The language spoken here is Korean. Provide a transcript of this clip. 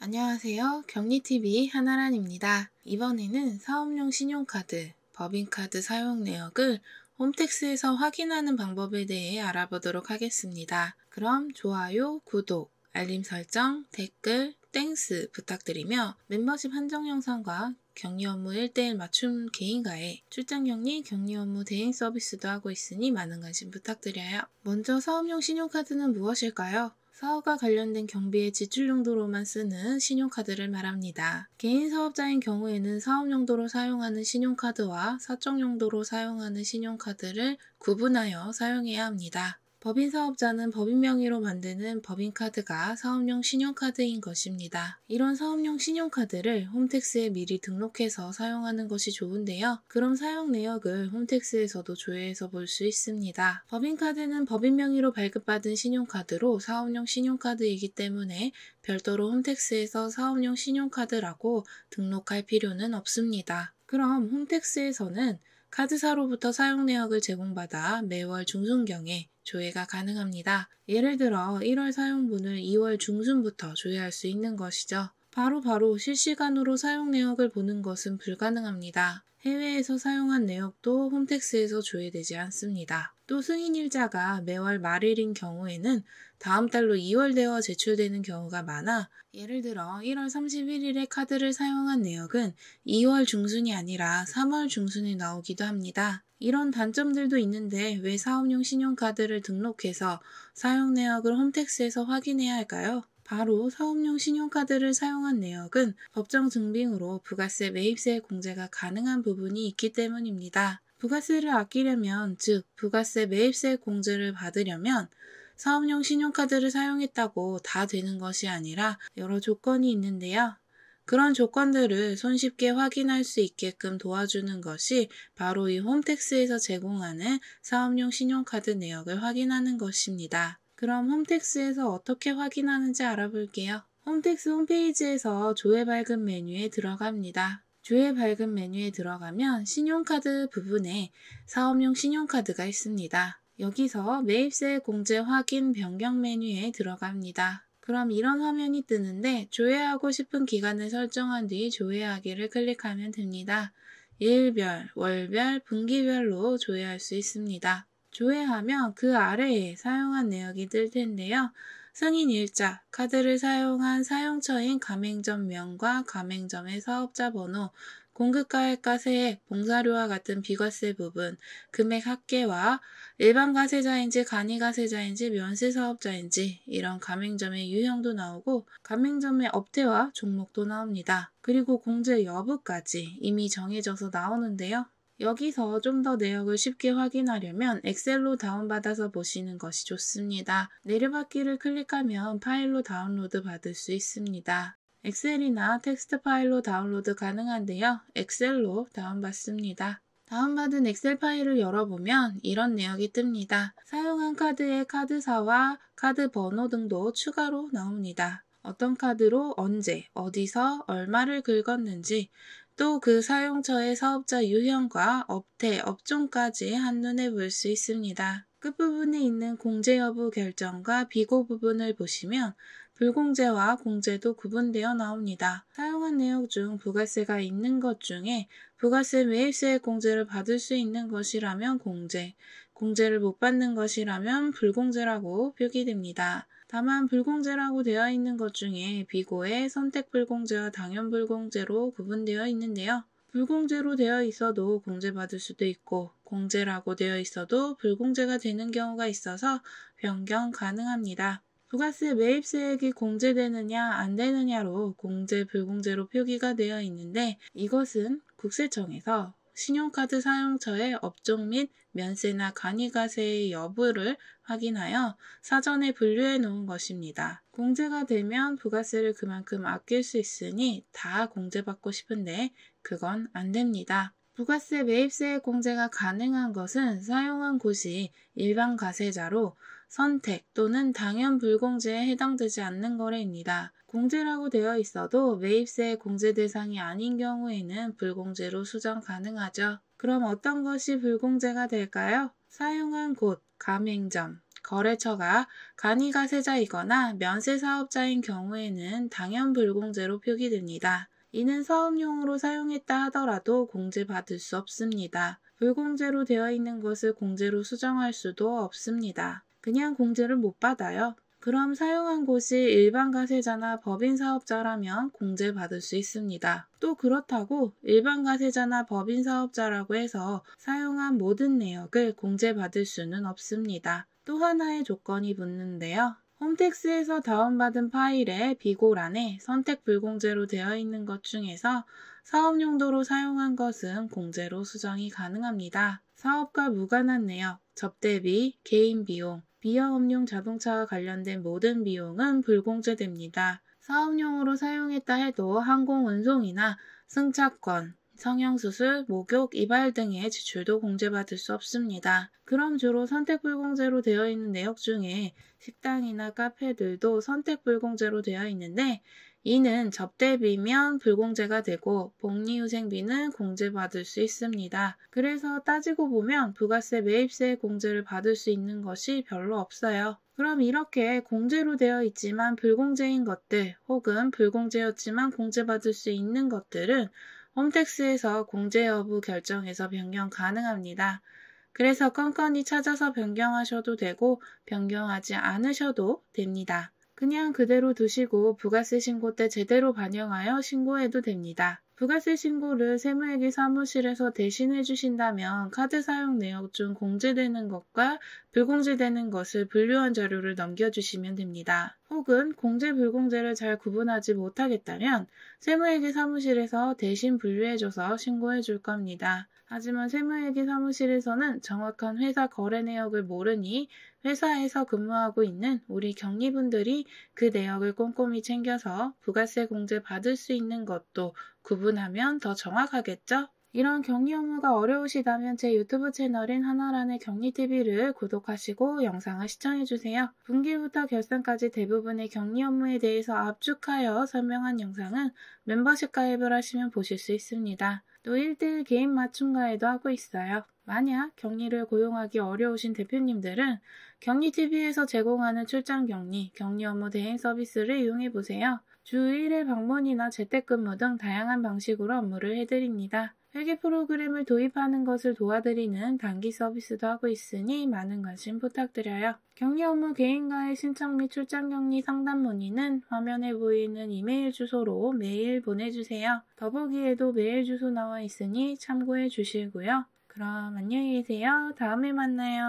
안녕하세요. 격리TV 한아란입니다. 이번에는 사업용 신용카드, 법인카드 사용 내역을 홈택스에서 확인하는 방법에 대해 알아보도록 하겠습니다. 그럼 좋아요, 구독, 알림 설정, 댓글, 땡스 부탁드리며 멤버십 한정 영상과 격리 업무 1:1 맞춤 개인가에 출장 격리, 격리 업무 대행 서비스도 하고 있으니 많은 관심 부탁드려요. 먼저 사업용 신용카드는 무엇일까요? 사업과 관련된 경비의 지출 용도로만 쓰는 신용카드를 말합니다. 개인 사업자인 경우에는 사업 용도로 사용하는 신용카드와 사적 용도로 사용하는 신용카드를 구분하여 사용해야 합니다. 법인 사업자는 법인 명의로 만드는 법인카드가 사업용 신용카드인 것입니다. 이런 사업용 신용카드를 홈택스에 미리 등록해서 사용하는 것이 좋은데요. 그럼 사용 내역을 홈택스에서도 조회해서 볼 수 있습니다. 법인카드는 법인 명의로 발급받은 신용카드로 사업용 신용카드이기 때문에 별도로 홈택스에서 사업용 신용카드라고 등록할 필요는 없습니다. 그럼 홈택스에서는 카드사로부터 사용 내역을 제공받아 매월 중순경에 조회가 가능합니다. 예를 들어 1월 사용분을 2월 중순부터 조회할 수 있는 것이죠. 바로 실시간으로 사용 내역을 보는 것은 불가능합니다. 해외에서 사용한 내역도 홈택스에서 조회되지 않습니다. 또 승인일자가 매월 말일인 경우에는 다음 달로 2월되어 제출되는 경우가 많아 예를 들어 1월 31일에 카드를 사용한 내역은 2월 중순이 아니라 3월 중순에 나오기도 합니다. 이런 단점들도 있는데 왜 사업용 신용카드를 등록해서 사용 내역을 홈택스에서 확인해야 할까요? 바로 사업용 신용카드를 사용한 내역은 법정 증빙으로 부가세 매입세 공제가 가능한 부분이 있기 때문입니다. 부가세를 아끼려면, 즉 부가세 매입세 공제를 받으려면 사업용 신용카드를 사용했다고 다 되는 것이 아니라 여러 조건이 있는데요. 그런 조건들을 손쉽게 확인할 수 있게끔 도와주는 것이 바로 이 홈택스에서 제공하는 사업용 신용카드 내역을 확인하는 것입니다. 그럼 홈택스에서 어떻게 확인하는지 알아볼게요. 홈택스 홈페이지에서 조회 발급 메뉴에 들어갑니다. 조회 발급 메뉴에 들어가면 신용카드 부분에 사업용 신용카드가 있습니다. 여기서 매입세 공제 확인 변경 메뉴에 들어갑니다. 그럼 이런 화면이 뜨는데 조회하고 싶은 기간을 설정한 뒤 조회하기를 클릭하면 됩니다. 일별, 월별, 분기별로 조회할 수 있습니다. 조회하면 그 아래에 사용한 내역이 뜰 텐데요. 승인일자, 카드를 사용한 사용처인 가맹점명과 가맹점의 사업자 번호, 공급가액과 세액, 봉사료와 같은 비과세 부분, 금액 합계와 일반 가세자인지 간이가세자인지 면세사업자인지 이런 가맹점의 유형도 나오고 가맹점의 업태와 종목도 나옵니다. 그리고 공제 여부까지 이미 정해져서 나오는데요. 여기서 좀 더 내역을 쉽게 확인하려면 엑셀로 다운받아서 보시는 것이 좋습니다. 내려받기를 클릭하면 파일로 다운로드 받을 수 있습니다. 엑셀이나 텍스트 파일로 다운로드 가능한데요. 엑셀로 다운받습니다. 다운받은 엑셀 파일을 열어보면 이런 내역이 뜹니다. 사용한 카드의 카드사와 카드 번호 등도 추가로 나옵니다. 어떤 카드로 언제, 어디서 얼마를 긁었는지 또 그 사용처의 사업자 유형과 업태, 업종까지 한눈에 볼 수 있습니다. 끝부분에 있는 공제 여부 결정과 비고 부분을 보시면 불공제와 공제도 구분되어 나옵니다. 사용한 내역 중 부가세가 있는 것 중에 부가세 매입세 공제를 받을 수 있는 것이라면 공제, 공제를 못 받는 것이라면 불공제라고 표기됩니다. 다만 불공제라고 되어 있는 것 중에 비고의 선택 불공제와 당연 불공제로 구분되어 있는데요. 불공제로 되어 있어도 공제받을 수도 있고 공제라고 되어 있어도 불공제가 되는 경우가 있어서 변경 가능합니다. 부가세 매입세액이 공제되느냐 안 되느냐로 공제 불공제로 표기가 되어 있는데 이것은 국세청에서 신용카드 사용처의 업종 및 면세나 간이가세의 여부를 확인하여 사전에 분류해 놓은 것입니다. 공제가 되면 부가세를 그만큼 아낄 수 있으니 다 공제받고 싶은데 그건 안 됩니다. 부가세 매입세 공제가 가능한 것은 사용한 곳이 일반 가세자로 선택 또는 당연 불공제에 해당되지 않는 거래입니다. 공제라고 되어 있어도 매입세 공제 대상이 아닌 경우에는 불공제로 수정 가능하죠. 그럼 어떤 것이 불공제가 될까요? 사용한 곳, 가맹점, 거래처가 간이가세자이거나 면세사업자인 경우에는 당연 불공제로 표기됩니다. 이는 사업용으로 사용했다 하더라도 공제받을 수 없습니다. 불공제로 되어 있는 것을 공제로 수정할 수도 없습니다. 그냥 공제를 못 받아요. 그럼 사용한 곳이 일반 가세자나 법인 사업자라면 공제받을 수 있습니다. 또 그렇다고 일반 가세자나 법인 사업자라고 해서 사용한 모든 내역을 공제받을 수는 없습니다. 또 하나의 조건이 붙는데요. 홈택스에서 다운받은 파일의 비고란에 선택 불공제로 되어 있는 것 중에서 사업 용도로 사용한 것은 공제로 수정이 가능합니다. 사업과 무관한 내역, 접대비, 개인 비용, 비영업용 자동차와 관련된 모든 비용은 불공제됩니다. 사업용으로 사용했다 해도 항공운송이나 승차권, 성형수술, 목욕, 이발 등의 지출도 공제받을 수 없습니다. 그럼 주로 선택 불공제로 되어 있는 내역 중에 식당이나 카페들도 선택 불공제로 되어 있는데 이는 접대비면 불공제가 되고 복리후생비는 공제받을 수 있습니다. 그래서 따지고 보면 부가세 매입세 공제를 받을 수 있는 것이 별로 없어요. 그럼 이렇게 공제로 되어 있지만 불공제인 것들 혹은 불공제였지만 공제받을 수 있는 것들은 홈택스에서 공제 여부 결정에서 변경 가능합니다. 그래서 건건히 찾아서 변경하셔도 되고 변경하지 않으셔도 됩니다. 그냥 그대로 두시고 부가세 신고 때 제대로 반영하여 신고해도 됩니다. 부가세 신고를 세무회계 사무실에서 대신해 주신다면 카드 사용 내역 중 공제되는 것과 불공제되는 것을 분류한 자료를 넘겨주시면 됩니다. 혹은 공제 불공제를 잘 구분하지 못하겠다면 세무회계 사무실에서 대신 분류해줘서 신고해 줄 겁니다. 하지만 세무회계 사무실에서는 정확한 회사 거래 내역을 모르니 회사에서 근무하고 있는 우리 경리분들이 그 내역을 꼼꼼히 챙겨서 부가세 공제 받을 수 있는 것도 구분하면 더 정확하겠죠? 이런 격리 업무가 어려우시다면 제 유튜브 채널인 하나란의 격리TV를 구독하시고 영상을 시청해주세요. 분기부터 결산까지 대부분의 격리 업무에 대해서 압축하여 설명한 영상은 멤버십 가입을 하시면 보실 수 있습니다. 또 1대1 개인 맞춤 가이드 하고 있어요. 만약 격리를 고용하기 어려우신 대표님들은 격리TV에서 제공하는 출장 격리, 격리 업무 대행 서비스를 이용해보세요. 주 1회 방문이나 재택근무 등 다양한 방식으로 업무를 해드립니다. 회계 프로그램을 도입하는 것을 도와드리는 단기 서비스도 하고 있으니 많은 관심 부탁드려요. 격리 업무 개인과의 신청 및 출장 격리 상담 문의는 화면에 보이는 이메일 주소로 메일 보내주세요. 더보기에도 메일 주소 나와 있으니 참고해 주시고요. 그럼 안녕히 계세요. 다음에 만나요.